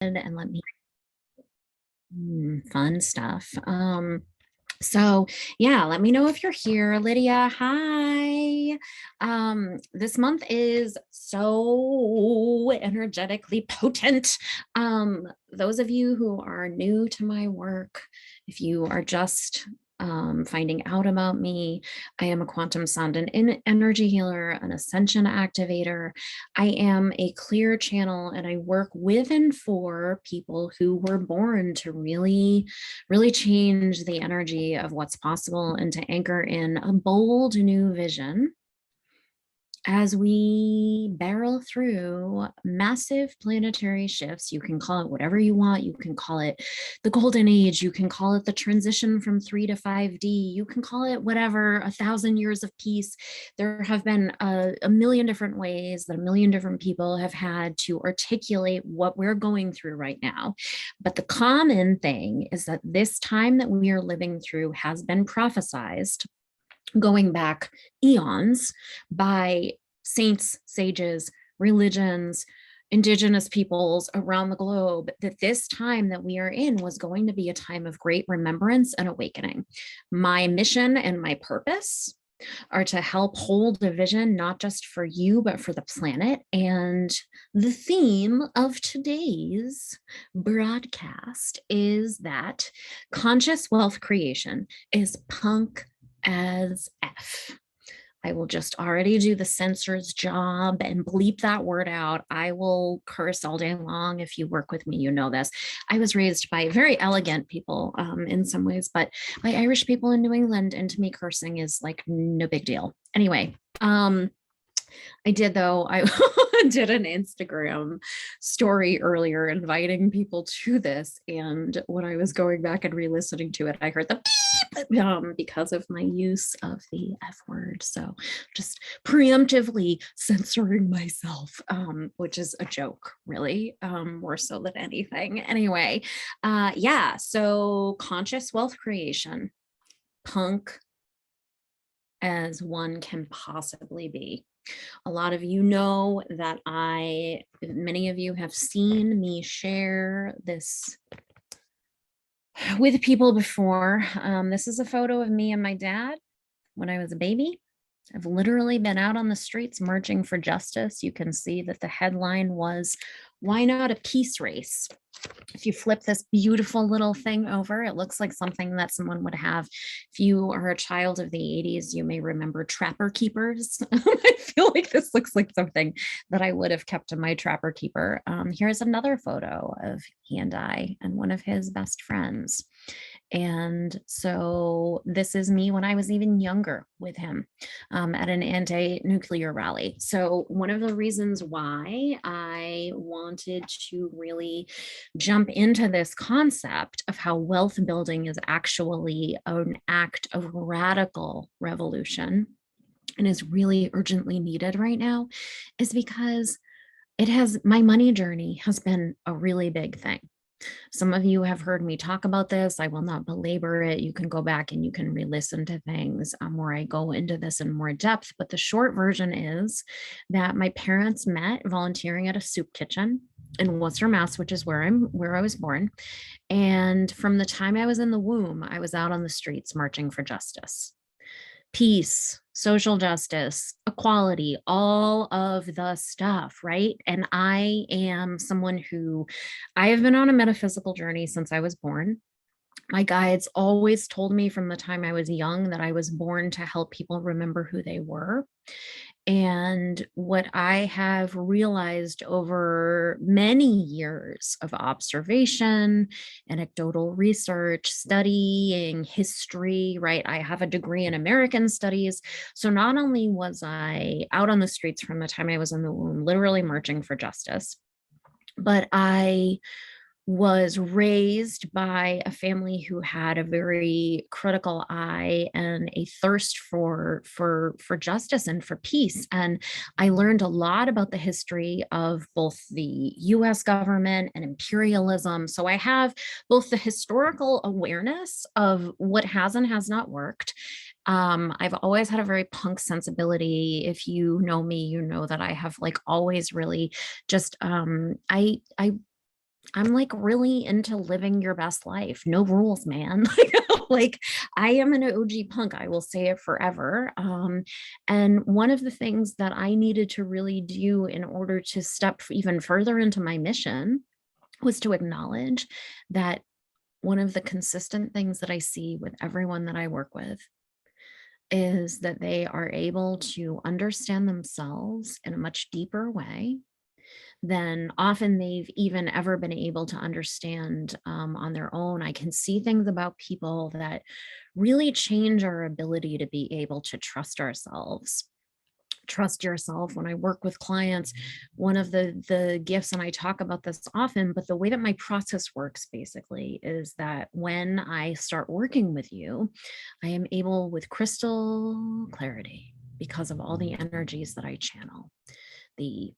and let me fun stuff. So yeah, let me know if you're here, Lydia. Hi. This month is so energetically potent. Those of you who are new to my work, if you are just finding out about me, I am a quantum sound and energy healer, an ascension activator. I am a clear channel, and I work with and for people who were born to really change the energy of what's possible and to anchor in a bold new vision as we barrel through massive planetary shifts. You can call it whatever you want. You can call it the golden age. You can call it the transition from 3 to 5D. You can call it whatever, 1,000 years of peace. There have been a million different ways that a million different people have had to articulate what we're going through right now. But the common thing is that this time that we are living through has been prophesized going back eons by saints, sages, religions, indigenous peoples around the globe, that this time that we are in was going to be a time of great remembrance and awakening. My mission and my purpose are to help hold a vision, not just for you, but for the planet. And the theme of today's broadcast is that conscious wealth creation is punk as F. I will just already do the censor's job and bleep that word out. I will curse all day long. If you work with me, you know this. I was raised by very elegant people in some ways, but by Irish people in New England, and to me, cursing is like no big deal. Anyway, I did though. I did an Instagram story earlier inviting people to this. And when I was going back and re-listening to it, I heard the beep because of my use of the F word. So just preemptively censoring myself, which is a joke, really, more so than anything. Anyway, yeah, so conscious wealth creation, punk as one can possibly be. A lot of you know that many of you have seen me share this with people before. This is a photo of me and my dad when I was a baby. I've literally been out on the streets marching for justice. You can see that the headline was, "Why not a peace race?" If you flip this beautiful little thing over, it looks like something that someone would have. If you are a child of the 80s, you may remember Trapper Keepers. I feel like this looks like something that I would have kept in my Trapper Keeper. Here's another photo of he and I and one of his best friends. And so this is me when I was even younger with him at an anti-nuclear rally. So one of the reasons why I wanted to really jump into this concept of how wealth building is actually an act of radical revolution and is really urgently needed right now is because my money journey has been a really big thing. Some of you have heard me talk about this. I will not belabor it. You can go back and you can re-listen to things where I go into this in more depth. But the short version is that my parents met volunteering at a soup kitchen in Worcester, Mass, which is where I was born. And from the time I was in the womb, I was out on the streets marching for justice, peace, social justice, equality, all of the stuff, right? And I am someone who I have been on a metaphysical journey since I was born. My guides always told me from the time I was young that I was born to help people remember who they were. And what I have realized over many years of observation, anecdotal research, studying history, right? I have a degree in American studies. So not only was I out on the streets from the time I was in the womb, literally marching for justice, but I was raised by a family who had a very critical eye and a thirst for justice and for peace. And I learned a lot about the history of both the US government and imperialism. So I have both the historical awareness of what has and has not worked. I've always had a very punk sensibility. If you know me, you know that I have like always really just I I'm like really into living your best life. No rules, man. Like I am an OG punk. I will say it forever. And one of the things that I needed to really do in order to step even further into my mission was to acknowledge that one of the consistent things that I see with everyone that I work with is that they are able to understand themselves in a much deeper way than often they've even ever been able to understand on their own. I can see things about people that really change our ability to be able to trust ourselves. Trust yourself. When I work with clients, one of the gifts, and I talk about this often, but the way that my process works basically is that when I start working with you, I am able with crystal clarity because of all the energies that I channel, the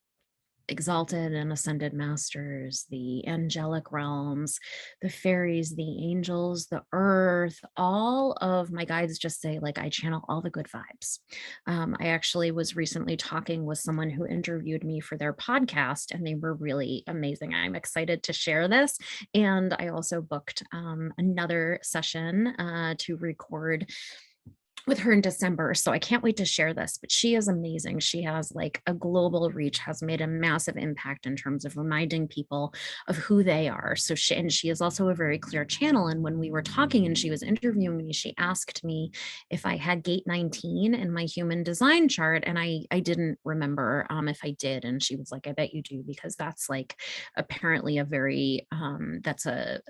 exalted and ascended masters, the angelic realms, the fairies, the angels, the earth, all of my guides just say, like, I channel all the good vibes. I actually was recently talking with someone who interviewed me for their podcast, and they were really amazing. I'm excited to share this. And I also booked another session to record with her in December. So I can't wait to share this, but she is amazing. She has like a global reach, has made a massive impact in terms of reminding people of who they are. So she is also a very clear channel. And when we were talking and she was interviewing me, she asked me if I had gate 19 in my human design chart. And I didn't remember if I did. And she was like, I bet you do, because that's like apparently a very that's a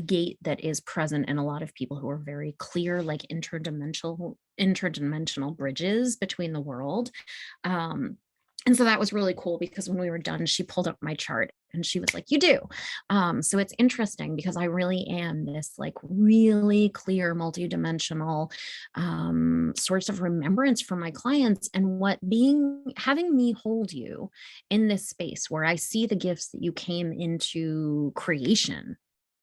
gate that is present in a lot of people who are very clear, like interdimensional bridges between the world. And so that was really cool because when we were done, she pulled up my chart and she was like, you do. So it's interesting because I really am this like really clear, multidimensional source of remembrance for my clients. And what having me hold you in this space where I see the gifts that you came into creation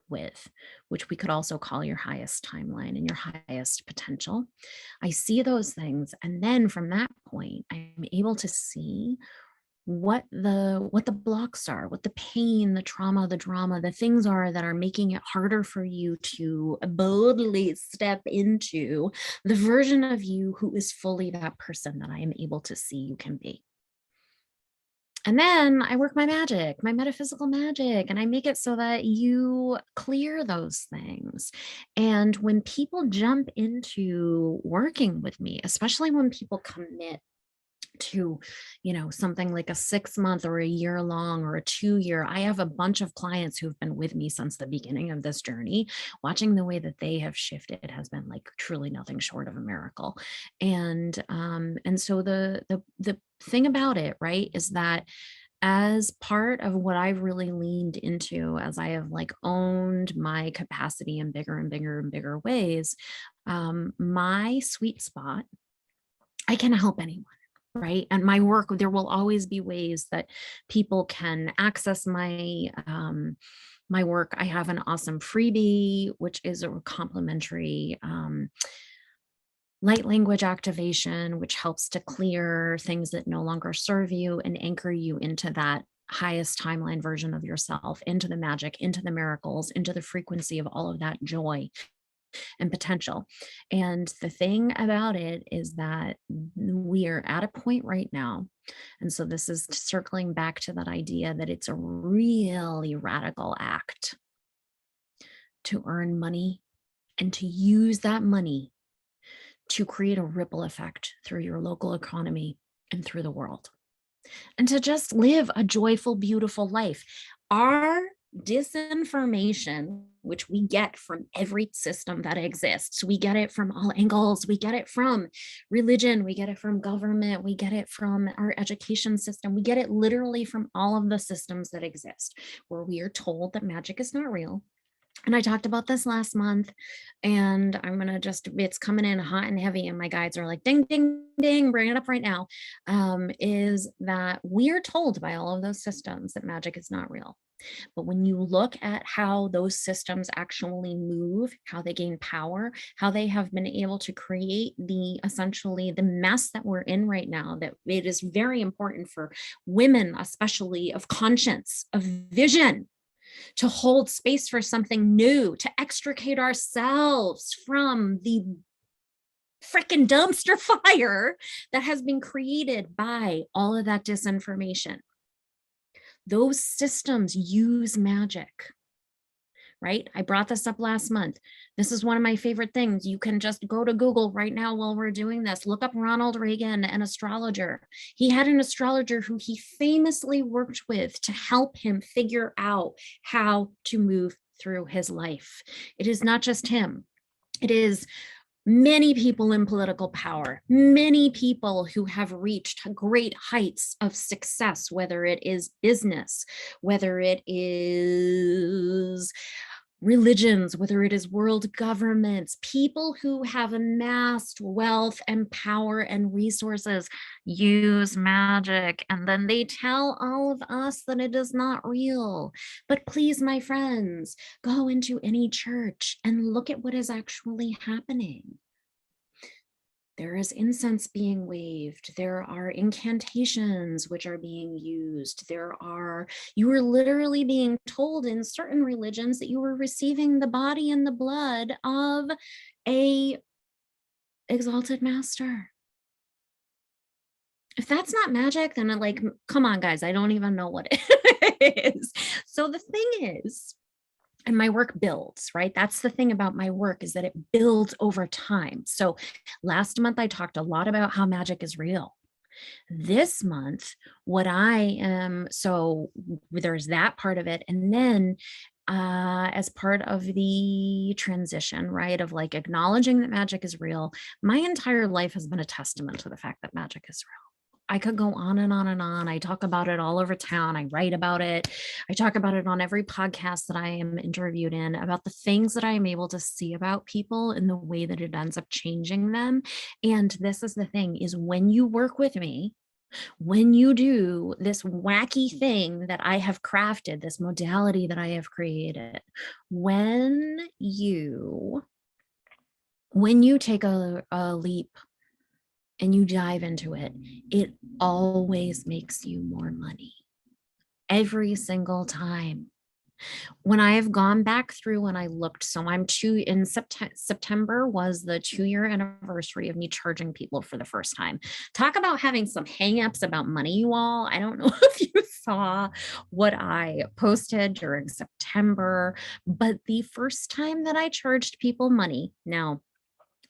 with, which we could also call your highest timeline and your highest potential. I see those things. And then from that point, I'm able to see what the blocks are, what the pain, the trauma, the drama, the things are that are making it harder for you to boldly step into the version of you who is fully that person that I am able to see you can be. And then I work my magic, my metaphysical magic, and I make it so that you clear those things. And when people jump into working with me, especially when people commit to, something like a 6 month or a year long or a 2 year, I have a bunch of clients who've been with me since the beginning of this journey. Watching the way that they have shifted has been like truly nothing short of a miracle. And so the thing about it, right, is that as part of what I've really leaned into as I have like owned my capacity in bigger and bigger and bigger ways, my sweet spot, I can help anyone. Right. And my work, there will always be ways that people can access my work. I have an awesome freebie, which is a complimentary light language activation, which helps to clear things that no longer serve you and anchor you into that highest timeline version of yourself, into the magic, into the miracles, into the frequency of all of that joy and potential. And the thing about it is that we are at a point right now. And so this is circling back to that idea that it's a really radical act to earn money and to use that money to create a ripple effect through your local economy and through the world, and to just live a joyful, beautiful life. Our disinformation, which we get from every system that exists, we get it from all angles. We get it from religion, we get it from government, we get it from our education system, we get it literally from all of the systems that exist, where we are told that magic is not real. And I talked about this last month, and I'm going to it's coming in hot and heavy. And my guides are like, ding, ding, ding, bring it up right now. Is that we are told by all of those systems that magic is not real. But when you look at how those systems actually move, how they gain power, how they have been able to create essentially the mess that we're in right now, that it is very important for women, especially of conscience, of vision, to hold space for something new, to extricate ourselves from the freaking dumpster fire that has been created by all of that disinformation. Those systems use magic, right? I brought this up last month. This is one of my favorite things. You can just go to Google right now while we're doing this. Look up Ronald Reagan, an astrologer. He had an astrologer who he famously worked with to help him figure out how to move through his life. It is not just him. It is many people in political power, many people who have reached great heights of success, whether it is business, whether it is religions, whether it is world governments, people who have amassed wealth and power and resources use magic. And then they tell all of us that it is not real. But please, my friends, go into any church and look at what is actually happening. There is incense being waved. There are incantations which are being used. You are literally being told in certain religions that you are receiving the body and the blood of a exalted master. If that's not magic, then like, come on, guys, I don't even know what it is. So the thing is, and my work builds, right? That's the thing about my work, is that it builds over time. So last month, I talked a lot about how magic is real. This month, so there's that part of it. And then as part of the transition, right, of like acknowledging that magic is real, my entire life has been a testament to the fact that magic is real. I could go on and on and on. I talk about it all over town. I write about it. I talk about it on every podcast that I am interviewed in, about the things that I am able to see about people and the way that it ends up changing them. And this is the thing, is when you work with me, when you do this wacky thing that I have crafted, this modality that I have created, when you take a leap and you dive into it, it always makes you more money. Every single time. When I have gone back through and I looked, so in September was the 2-year anniversary of me charging people for the first time. Talk about having some hangups about money, you all. I don't know if you saw what I posted during September, but the first time that I charged people money, now,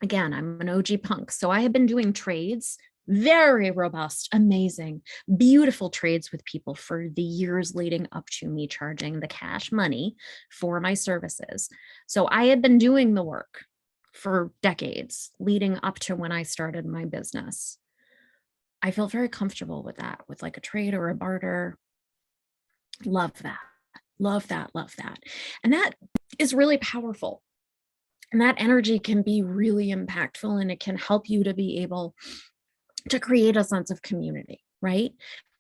again, I'm an OG punk, so I have been doing trades, very robust, amazing, beautiful trades with people for the years leading up to me charging the cash money for my services. So I had been doing the work for decades leading up to when I started my business. I felt very comfortable with that, with like a trade or a barter. Love that, love that, love that. And that is really powerful. And that energy can be really impactful, and it can help you to be able to create a sense of community, right?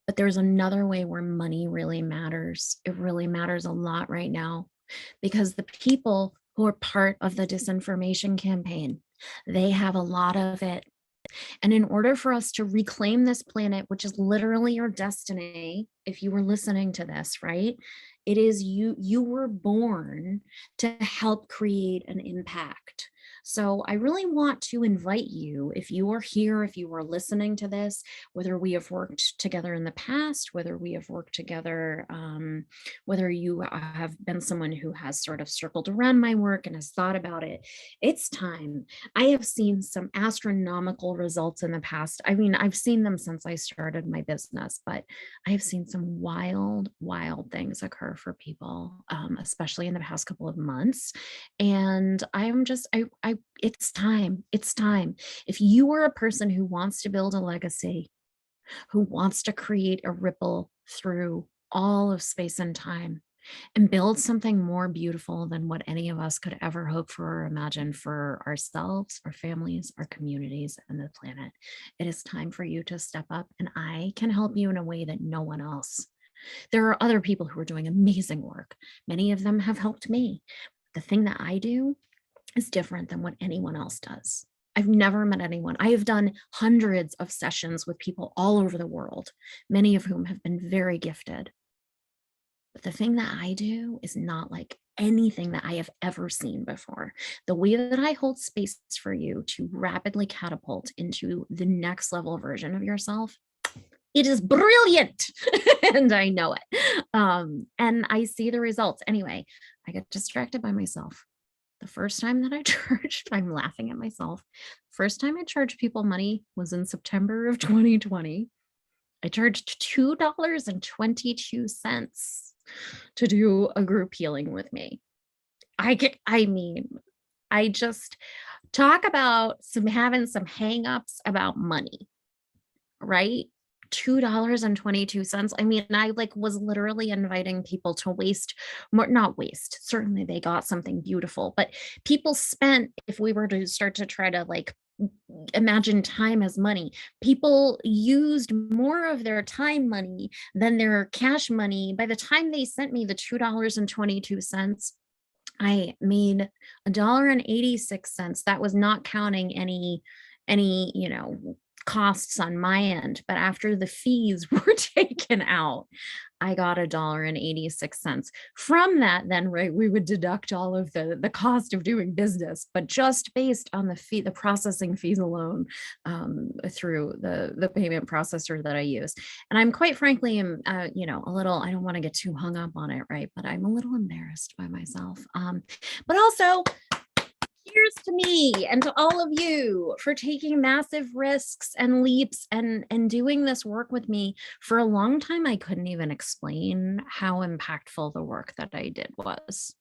But there's another way where money really matters. It really matters a lot right now, because the people who are part of the disinformation campaign, they have a lot of it. And in order for us to reclaim this planet, which is literally your destiny, if you were listening to this, right? It is you were born to help create an impact. So I really want to invite you, if you are here, if you are listening to this, whether we have worked together in the past, whether we have worked together, whether you have been someone who has sort of circled around my work and has thought about it, it's time. I have seen some astronomical results in the past. I mean, I've seen them since I started my business, but I have seen some wild, wild things occur for people, especially in the past couple of months. And it's time. It's time. If you are a person who wants to build a legacy, who wants to create a ripple through all of space and time, and build something more beautiful than what any of us could ever hope for or imagine for ourselves, our families, our communities, and the planet, it is time for you to step up, and I can help you in a way that no one else. There are other people who are doing amazing work. Many of them have helped me. The thing that I do is different than what anyone else does. I've never met anyone. I have done hundreds of sessions with people all over the world, many of whom have been very gifted. But the thing that I do is not like anything that I have ever seen before. The way that I hold space for you to rapidly catapult into the next level version of yourself, it is brilliant. And I know it. And I see the results. Anyway, I get distracted by myself. The first time that I charged, I'm laughing at myself. First time I charged people money was in September of 2020. I charged $2.22 to do a group healing with me. I mean, I just talk about having some hangups about money, right? $2.22. I mean, I like was literally inviting people to waste more, not waste. Certainly they got something beautiful, but people spent, if we were to start to try to like imagine time as money, people used more of their time money than their cash money. By the time they sent me the $2.22, I made $1.86. That was not counting any, costs on my end. But after the fees were taken out, I got $1.86. From that, then right, we would deduct all of the cost of doing business, but just based on the fee, the processing fees alone, through the payment processor that I use. And I'm quite frankly am a little, I don't want to get too hung up on it, right? But I'm a little embarrassed by myself. But also here's to me and to all of you for taking massive risks and leaps and doing this work with me. For a long time, I couldn't even explain how impactful the work that I did was.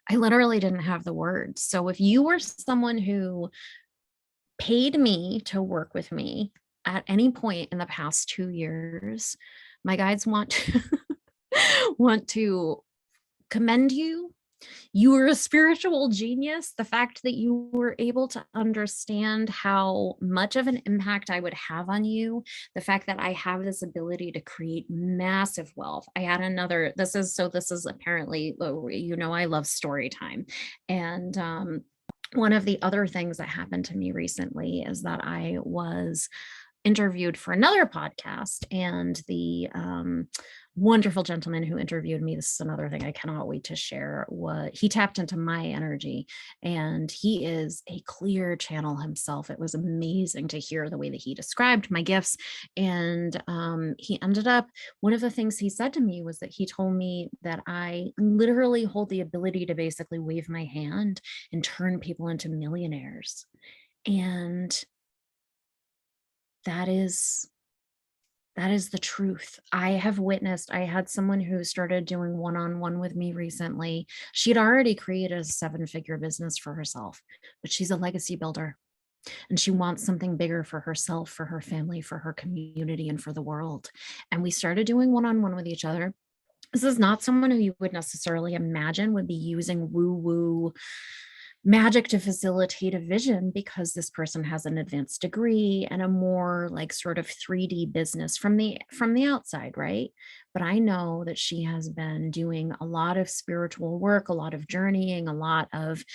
I literally didn't have the words. So if you were someone who paid me to work with me at any point in the past 2 years, my guides want to want to commend you. You were a spiritual genius. The fact that you were able to understand how much of an impact I would have on you, the fact that I have this ability to create massive wealth. I had another, this is apparently, I love story time. And one of the other things that happened to me recently is that I was interviewed for another podcast, and the wonderful gentleman who interviewed me, this is another thing I cannot wait to share, what he tapped into my energy, and he is a clear channel himself. It was amazing to hear the way that he described my gifts. And he ended up, one of the things he said to me was that he told me that I literally hold the ability to basically wave my hand and turn people into millionaires. And that is the truth. I have witnessed, I had someone who started doing one-on-one with me recently. She'd already created a 7-figure business for herself, but she's a legacy builder and she wants something bigger for herself, for her family, for her community, and for the world. And we started doing one-on-one with each other. This is not someone who you would necessarily imagine would be using woo-woo magic to facilitate a vision, because this person has an advanced degree and a more like sort of 3D business from the outside, right? But I know that she has been doing a lot of spiritual work, a lot of journeying, a lot of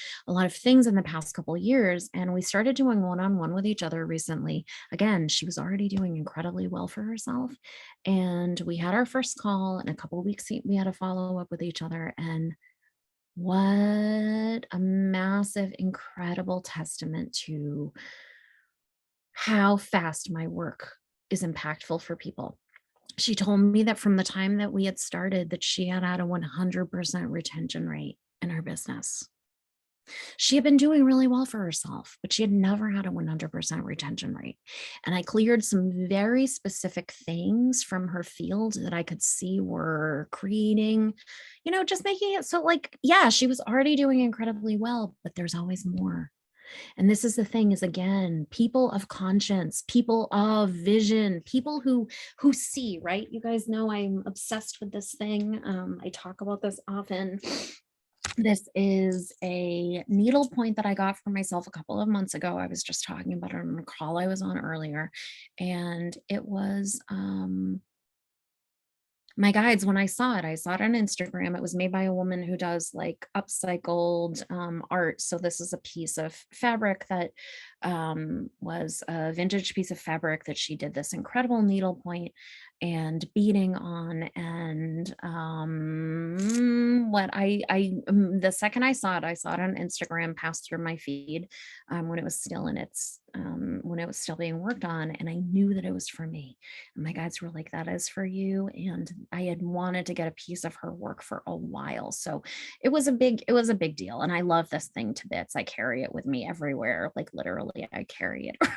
things in the past couple of years. And we started doing one-on-one with each other recently. Again, she was already doing incredibly well for herself. And we had our first call, and a couple of weeks we had a follow-up with each other. And what a massive, incredible testament to how fast my work is impactful for people. She told me that from the time that we had started, that she had a 100% retention rate in her business. She had been doing really well for herself, but she had never had a 100% retention rate. And I cleared some very specific things from her field that I could see were creating, just making it so like, yeah, she was already doing incredibly well, but there's always more. And this is the thing, is again, people of conscience, people of vision, people who see, right? You guys know I'm obsessed with this thing. I talk about this often. This is a needle point that I got for myself a couple of months ago. I was just talking about it on a call I was on earlier. And it was my guides, when I saw it on Instagram. It was made by a woman who does like upcycled art. So this is a piece of fabric that was a vintage piece of fabric that she did this incredible needle point. and beating on. And the second I saw it on Instagram pass through my feed, when it was still in its when it was still being worked on, and I knew that it was for me. And my guides were like, that is for you. And I had wanted to get a piece of her work for a while, so it was a big deal. And I love this thing to bits. I carry it with me everywhere, like literally I carry it with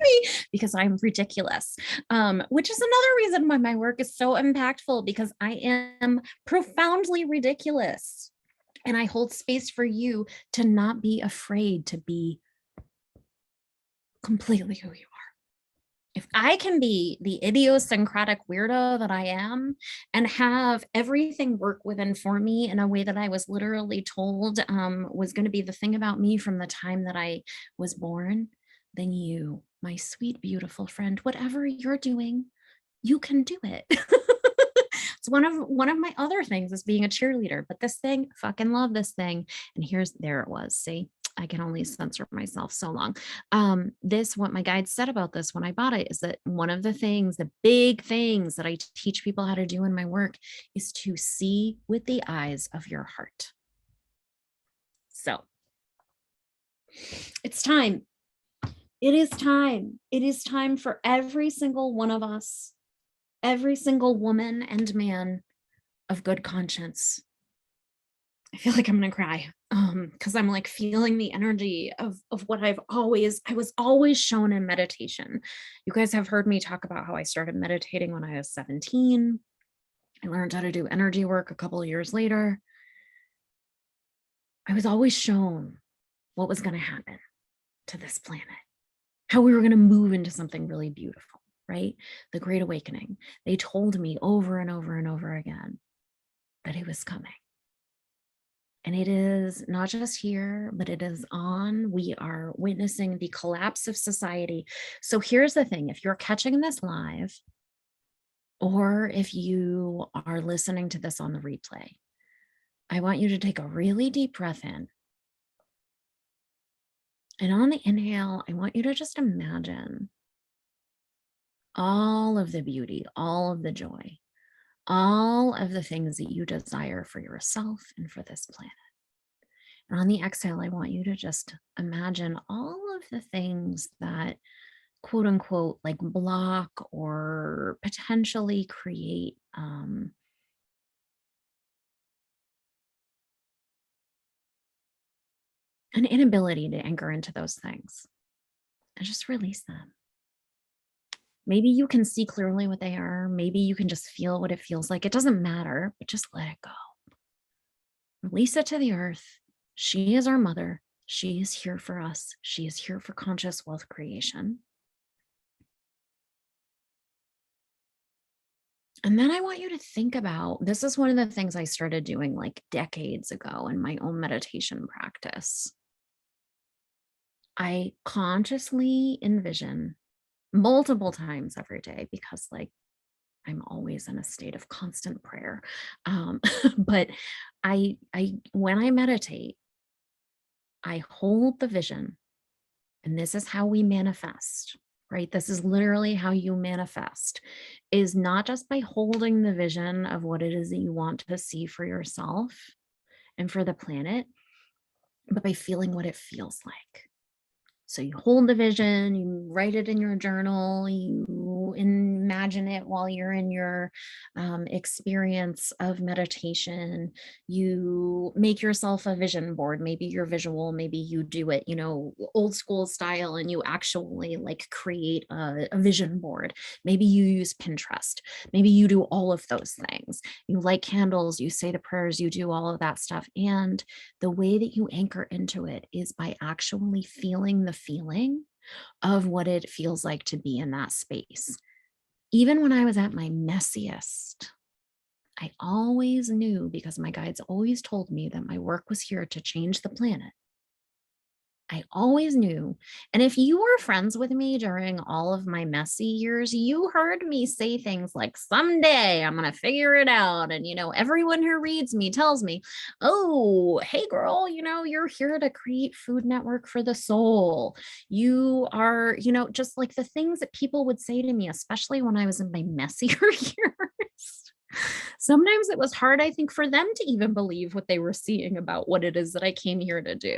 me because I'm ridiculous. Which is another reason why my work is so impactful, because I am profoundly ridiculous. And I hold space for you to not be afraid to be completely who you are. If I can be the idiosyncratic weirdo that I am and have everything work within for me in a way that I was literally told was going to be the thing about me from the time that I was born, then you, my sweet, beautiful friend, whatever you're doing, you can do it. It's one of my other things is being a cheerleader, but this thing, fucking love this thing. And there it was. See, I can only censor myself so long. What my guide said about this when I bought it is that one of the things, the big things that I teach people how to do in my work is to see with the eyes of your heart. So it's time. It is time. It is time for every single one of us, every single woman and man of good conscience. I feel like I'm gonna cry because I'm like feeling the energy of what I was always shown in meditation. You guys have heard me talk about how I started meditating when I was 17. I learned how to do energy work a couple of years later. I was always shown what was going to happen to this planet, how we were going to move into something really beautiful, right? The Great Awakening. They told me over and over and over again that it was coming. And it is not just here, but it is on. We are witnessing the collapse of society. So here's the thing. If you're catching this live, or if you are listening to this on the replay, I want you to take a really deep breath in. And on the inhale, I want you to just imagine all of the beauty, all of the joy, all of the things that you desire for yourself and for this planet. And on the exhale, I want you to just imagine all of the things that, quote unquote, like block or potentially create an inability to anchor into those things, and just release them. Maybe you can see clearly what they are. Maybe you can just feel what it feels like. It doesn't matter, but just let it go. Release it to the earth. She is our mother. She is here for us. She is here for conscious wealth creation. And then I want you to think about, this is one of the things I started doing like decades ago in my own meditation practice. I consciously envision multiple times every day, because like I'm always in a state of constant prayer. But when I meditate, I hold the vision, and this is how we manifest, right? This is literally how you manifest, is not just by holding the vision of what it is that you want to see for yourself and for the planet, but by feeling what it feels like. So you hold the vision, you write it in your journal, you imagine it while you're in your experience of meditation. You make yourself a vision board. Maybe you're visual, maybe you do it, old school style, and you actually like create a vision board. Maybe you use Pinterest. Maybe you do all of those things. You light candles, you say the prayers, you do all of that stuff. And the way that you anchor into it is by actually feeling the feeling of what it feels like to be in that space. Even when I was at my messiest, I always knew, because my guides always told me that my work was here to change the planet, I always knew. And if you were friends with me during all of my messy years, you heard me say things like, someday I'm going to figure it out. And, everyone who reads me tells me, oh, hey, girl, you're here to create Food Network for the soul. You are, just like the things that people would say to me, especially when I was in my messier years. Sometimes it was hard, I think, for them to even believe what they were seeing about what it is that I came here to do.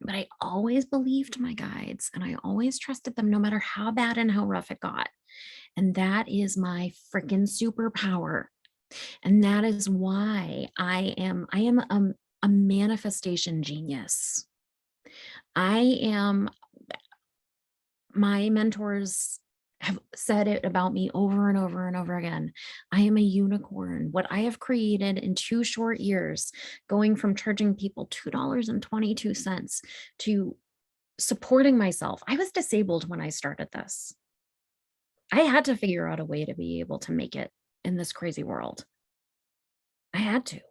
But I always believed my guides and I always trusted them no matter how bad and how rough it got. And that is my freaking superpower. And that is why I am a manifestation genius. I am My mentors have said it about me over and over and over again. I am a unicorn. What I have created in 2 short years, going from charging people $2.22 to supporting myself. I was disabled when I started this. I had to figure out a way to be able to make it in this crazy world. I had to.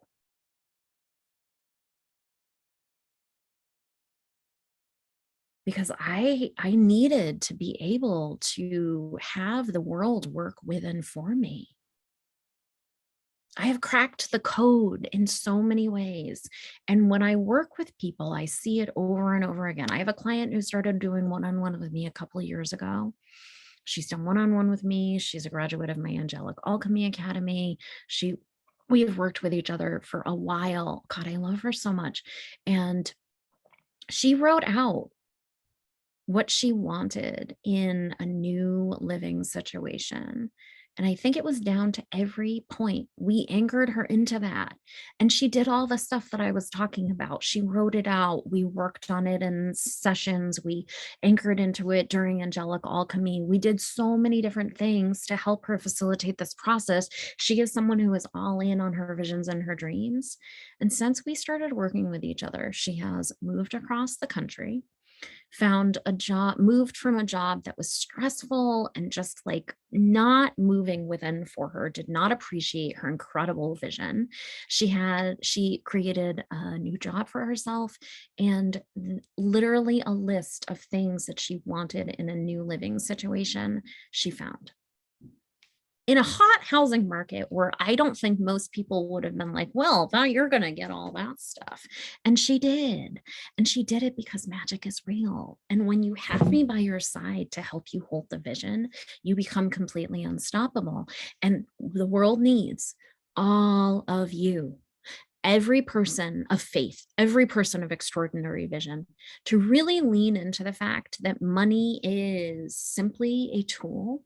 Because I needed to be able to have the world work with and for me. I have cracked the code in so many ways. And when I work with people, I see it over and over again. I have a client who started doing one-on-one with me a couple of years ago. She's done one-on-one with me. She's a graduate of my Angelic Alchemy Academy. We have worked with each other for a while. God, I love her so much. And she wrote out what she wanted in a new living situation. And I think it was down to every point. We anchored her into that. And she did all the stuff that I was talking about. She wrote it out. We worked on it in sessions. We anchored into it during Angelic Alchemy. We did so many different things to help her facilitate this process. She is someone who is all in on her visions and her dreams. And since we started working with each other, she has moved across the country, found a job, moved from a job that was stressful and just like not moving within for her, did not appreciate her incredible vision. She created a new job for herself and literally a list of things that she wanted in a new living situation she found in a hot housing market where I don't think most people would have been like, well, now you're going to get all that stuff. And she did. And she did it because magic is real. And when you have me by your side to help you hold the vision, you become completely unstoppable. And the world needs all of you. Every person of faith, every person of extraordinary vision, to really lean into the fact that money is simply a tool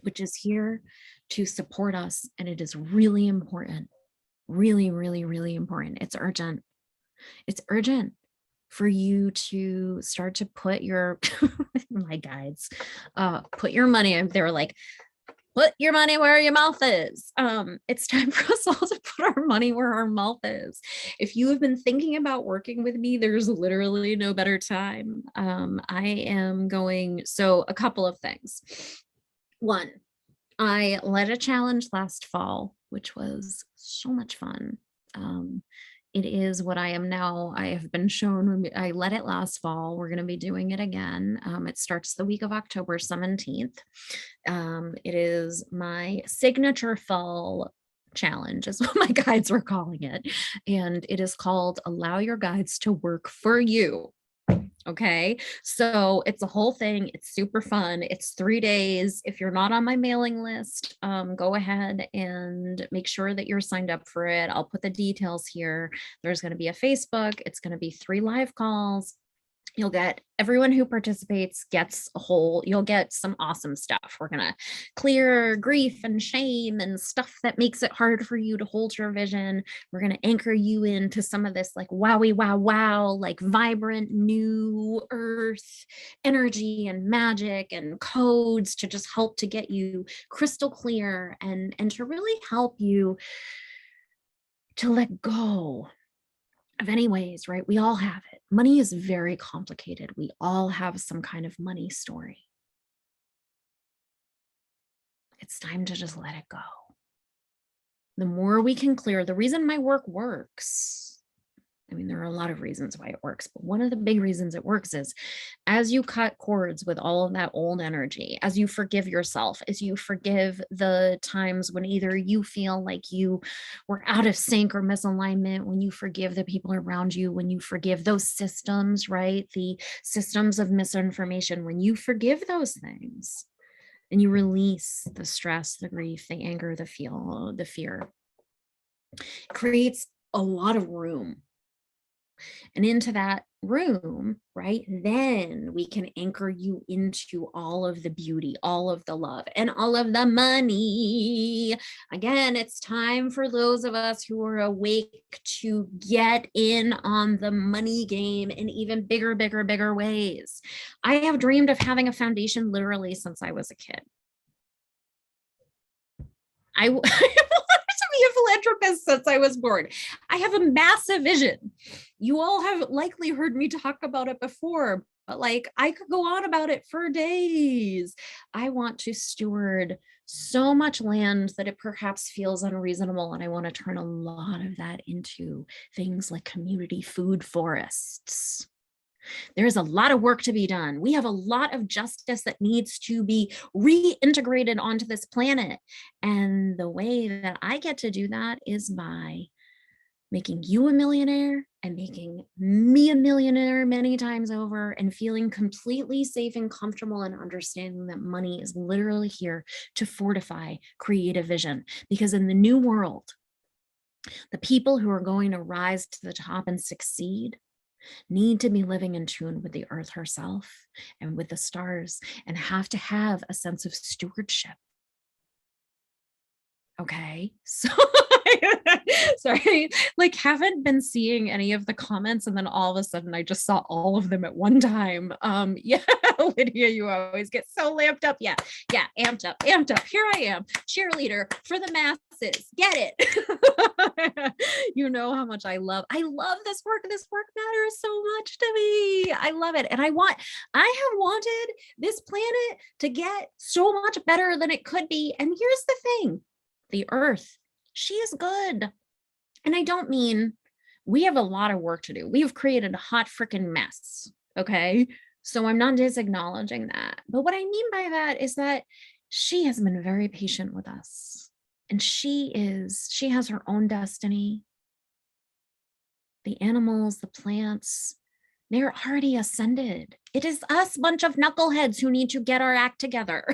which is here to support us. And it is really important, really, really, really important. It's urgent. It's urgent for you to start to put your, my guides, put your money, they were like, put your money where your mouth is. It's time for us all to put our money where our mouth is. If you have been thinking about working with me, there's literally no better time. So a couple of things. One, I led a challenge last fall, which was so much fun. It is what I am now. I have been shown, I led it last fall. We're going to be doing it again. It starts the week of October 17th. It is my signature fall challenge is what my guides were calling it. And it is called Allow Your Guides to Work for You. Okay, so it's a whole thing. It's super fun. It's 3 days. If you're not on my mailing list, go ahead and make sure that you're signed up for it. I'll put the details here. There's going to be a Facebook. It's going to be 3 live calls. You'll get everyone who participates gets you'll get some awesome stuff. We're going to clear grief and shame and stuff that makes it hard for you to hold your vision. We're going to anchor you into some of this like wowie, wow, like vibrant new earth energy and magic and codes to just help to get you crystal clear and to really help you to let go of any ways, right? We all have it. Money is very complicated. We all have some kind of money story. It's time to just let it go. The more we can clear, the reason my work works I mean, there are a lot of reasons why it works, but one of the big reasons it works is as you cut cords with all of that old energy, as you forgive yourself, as you forgive the times when either you feel like you were out of sync or misalignment, when you forgive the people around you, when you forgive those systems, right? The systems of misinformation, when you forgive those things and you release the stress, the grief, the anger, the fear, it creates a lot of room. And into that room, right, then we can anchor you into all of the beauty, all of the love, and all of the money. Again, it's time for those of us who are awake to get in on the money game in even bigger, bigger, bigger ways. I have dreamed of having a foundation literally since I was a kid. I wanted to be a philanthropist since I was born. I have a massive vision. You all have likely heard me talk about it before, but like I could go on about it for days. I want to steward so much land that it perhaps feels unreasonable. And I want to turn a lot of that into things like community food forests. There's a lot of work to be done. We have a lot of justice that needs to be reintegrated onto this planet. And the way that I get to do that is by making you a millionaire and making me a millionaire many times over, and feeling completely safe and comfortable and understanding that money is literally here to fortify creative vision. Because in the new world, the people who are going to rise to the top and succeed need to be living in tune with the earth herself and with the stars, and have to have a sense of stewardship. Okay, so sorry, like haven't been seeing any of the comments, and then all of a sudden I just saw all of them at one time. Yeah, Lydia, you always get so lamped up. Yeah, amped up. Here I am, cheerleader for the masses. Get it? You know how much I love this work. This work matters so much to me. I love it, and I have wanted this planet to get so much better than it could be. And here's the thing. The earth, she is good. And I don't mean we have a lot of work to do. We have created a hot freaking mess. Okay. So I'm not disacknowledging that. But what I mean by that is that she has been very patient with us. And she has her own destiny. The animals, the plants, they're already ascended. It is us, bunch of knuckleheads, who need to get our act together.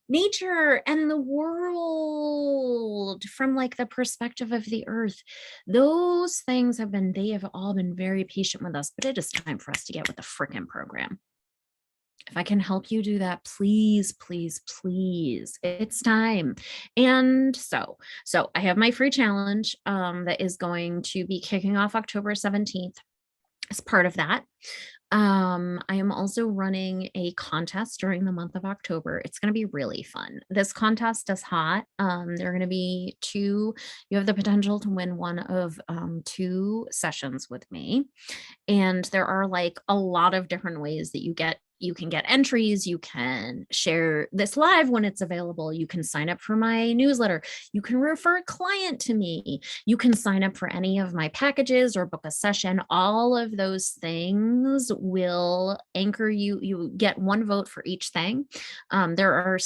Nature and the world from like the perspective of the earth, those things they have all been very patient with us, but it is time for us to get with the freaking program. If I can help you do that, please, please, please, it's time. And so I have my free challenge that is going to be kicking off October 17th. As part of that, I am also running a contest during the month of October. It's going to be really fun. This contest is hot. There are going to be you have the potential to win one of 2 sessions with me. And there are like a lot of different ways that you can get entries. You can share this live when it's available. You can sign up for my newsletter. You can refer a client to me. You can sign up for any of my packages or book a session. All of those things will anchor you. You get 1 vote for each thing. There are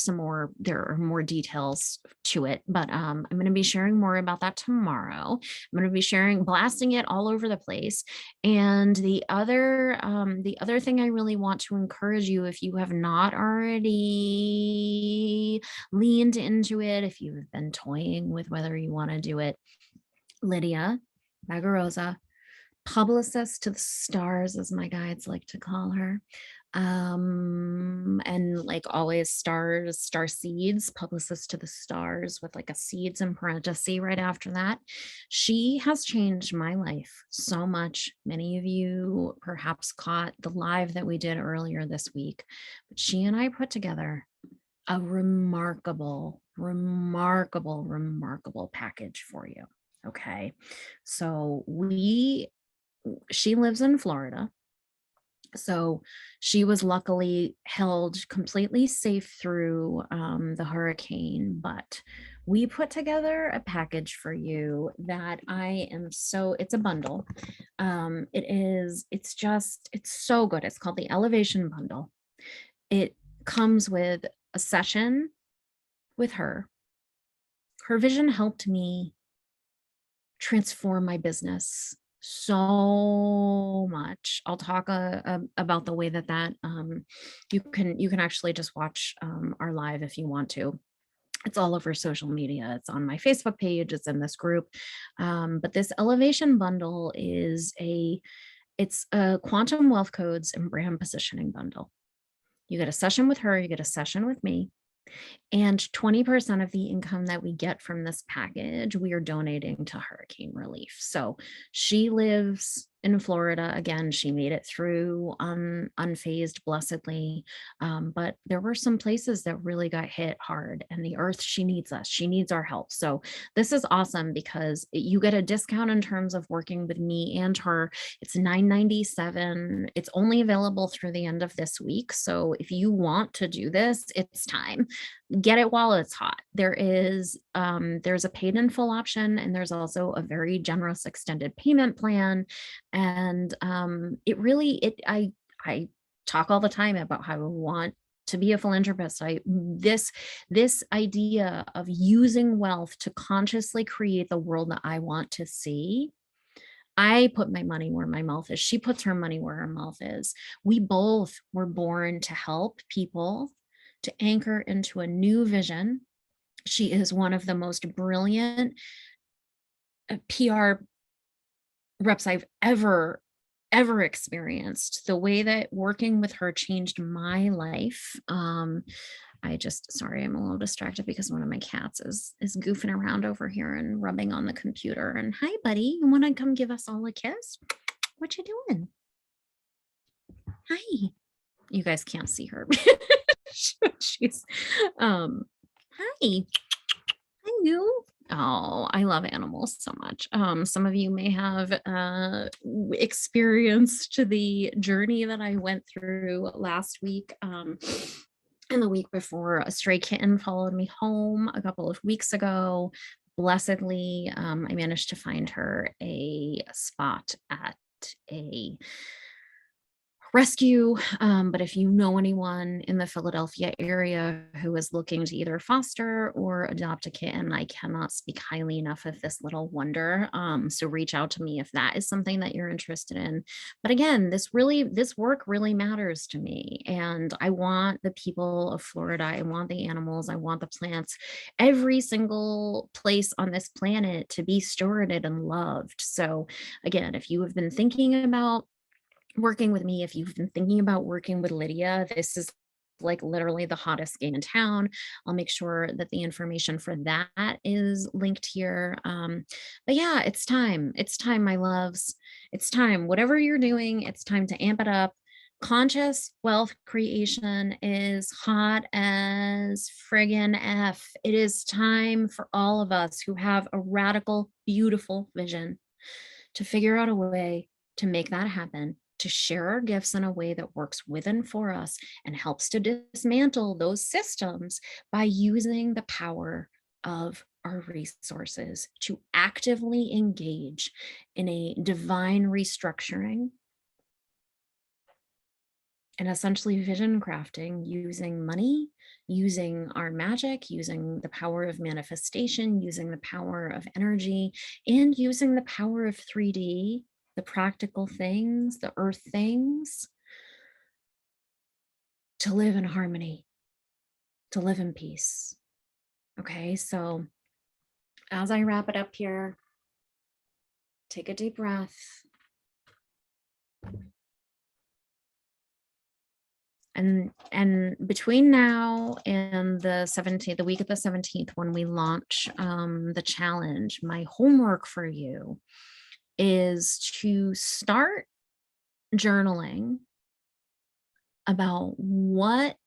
more details to it, but I'm going to be sharing more about that tomorrow. I'm going to be blasting it all over the place. And the other thing I really want to encourage you, if you have not already leaned into it, if you've been toying with whether you want to do it, Lydia Magarosa, publicist to the stars, as my guides like to call her. And like always, star seeds, publicist to the stars, with like a seeds in parenthesis right after that. She has changed my life so much. Many of you perhaps caught the live that we did earlier this week, but she and I put together a remarkable package for you. Okay. So she lives in Florida. So she was luckily held completely safe through the hurricane, but we put together a package for you that I am so, it's a bundle. It's so good. It's called the Elevation Bundle. It comes with a session with her. Her vision helped me transform my business so much. I'll talk about the way that you can actually just watch our live if you want to. It's all over social media. It's on my Facebook page. It's in this group. But this elevation bundle it's a quantum wealth codes and brand positioning bundle. You get a session with her. You get a session with me. And 20% of the income that we get from this package, we are donating to hurricane relief. So she lives in Florida. Again, she made it through unfazed, blessedly. But there were some places that really got hit hard, and the earth, she needs us. She needs our help. So this is awesome because you get a discount in terms of working with me and her. It's $9.97. It's only available through the end of this week. So if you want to do this, it's time. Get it while it's hot. There's a paid in full option, and there's also a very generous extended payment plan. And I talk all the time about how I want to be a philanthropist. This idea of using wealth to consciously create the world that I want to see. I put my money where my mouth is. She puts her money where her mouth is. We both were born to help people, to anchor into a new vision. She is one of the most brilliant PR reps I've ever experienced. The way that working with her changed my life. Sorry, I'm a little distracted because one of my cats is goofing around over here and rubbing on the computer. And hi, buddy, you want to come give us all a kiss? What you doing? Hi. You guys can't see her. She's hi. Hi, you. Oh, I love animals so much. Some of you may have experienced the journey that I went through last week. And the week before, a stray kitten followed me home a couple of weeks ago. Blessedly, I managed to find her a spot at a rescue. But if you know anyone in the Philadelphia area who is looking to either foster or adopt a kitten, I cannot speak highly enough of this little wonder. So reach out to me if that is something that you're interested in. But again, this work really matters to me. And I want the people of Florida, I want the animals, I want the plants, every single place on this planet to be stewarded and loved. So again, if you have been thinking about working with me, if you've been thinking about working with Lydia, this is like literally the hottest game in town. I'll make sure that the information for that is linked here. But yeah, it's time. It's time, my loves. It's time. Whatever you're doing, it's time to amp it up. Conscious wealth creation is hot as friggin' F. It is time for all of us who have a radical, beautiful vision to figure out a way to make that happen, to share our gifts in a way that works with and for us and helps to dismantle those systems by using the power of our resources to actively engage in a divine restructuring and essentially vision crafting using money, using our magic, using the power of manifestation, using the power of energy, and using the power of 3D, the practical things, the earth things, to live in harmony, to live in peace. Okay, so as I wrap it up here, take a deep breath. And between now and the 17th, the week of the 17th, when we launch the challenge, my homework for you is to start journaling about what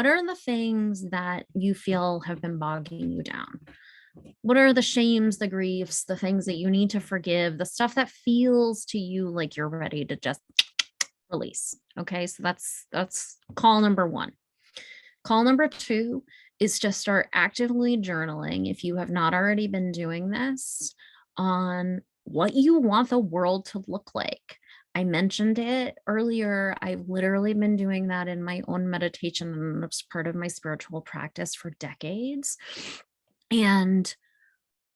are the things that you feel have been bogging you down. What are the shames, the griefs, the things that you need to forgive, the stuff that feels to you like you're ready to just release. Okay, so that's call number one. Call number two is just start actively journaling, if you have not already been doing this, on what you want the world to look like. I mentioned it earlier. I've literally been doing that in my own meditation, and it's part of my spiritual practice for decades. And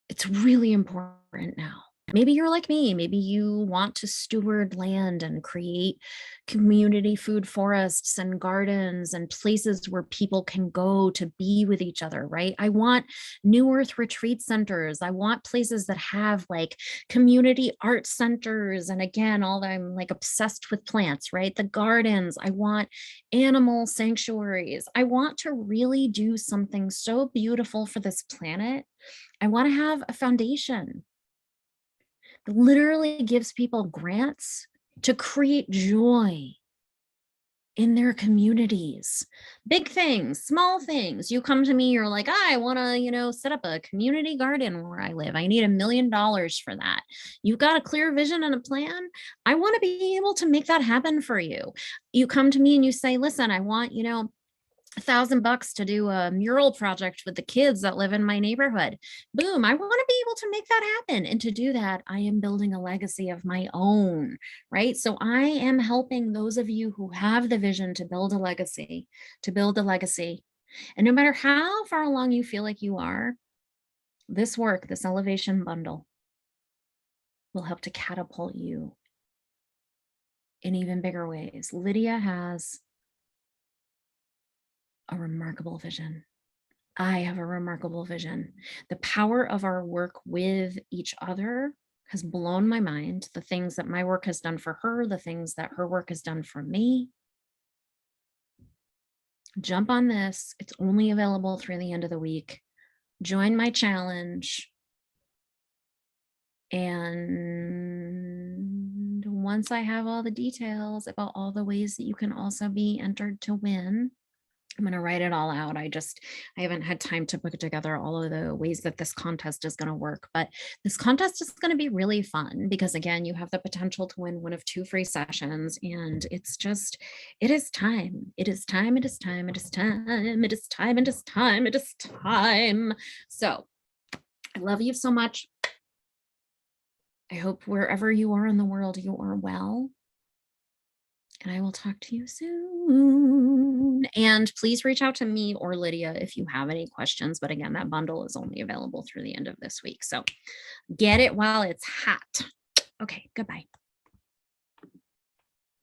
it's really important now. Maybe you're like me. Maybe you want to steward land and create community food forests and gardens and places where people can go to be with each other, right? I want New Earth retreat centers. I want places that have like community art centers. And again, all that, I'm like obsessed with plants, right? The gardens. I want animal sanctuaries. I want to really do something so beautiful for this planet. I want to have a foundation that literally gives people grants to create joy in their communities. Big things, small things. You come to me, you're like, I want to, set up a community garden where I live. I need $1 million for that. You've got a clear vision and a plan. I want to be able to make that happen for you. You come to me and you say, listen, I want, $1,000 to do a mural project with the kids that live in my neighborhood. Boom. I want to be able to make that happen. And to do that, I am building a legacy of my own, right? So I am helping those of you who have the vision to build a legacy, to build a legacy. And no matter how far along you feel like you are, this work, this elevation bundle will help to catapult you in even bigger ways. Lydia has a remarkable vision. I have a remarkable vision. The power of our work with each other has blown my mind. The things that my work has done for her, the things that her work has done for me. Jump on this. It's only available through the end of the week. Join my challenge. And once I have all the details about all the ways that you can also be entered to win, I'm going to write it all out. I haven't had time to put together all of the ways that this contest is going to work, but this contest is going to be really fun because again, you have the potential to win one of 2 free sessions. And it's just, it is time. It is time. It is time. It is time. It is time. It is time. It is time. So I love you so much. I hope wherever you are in the world, you are well. And I will talk to you soon. And please reach out to me or Lydia if you have any questions. But again, that bundle is only available through the end of this week. So get it while it's hot. Okay, goodbye.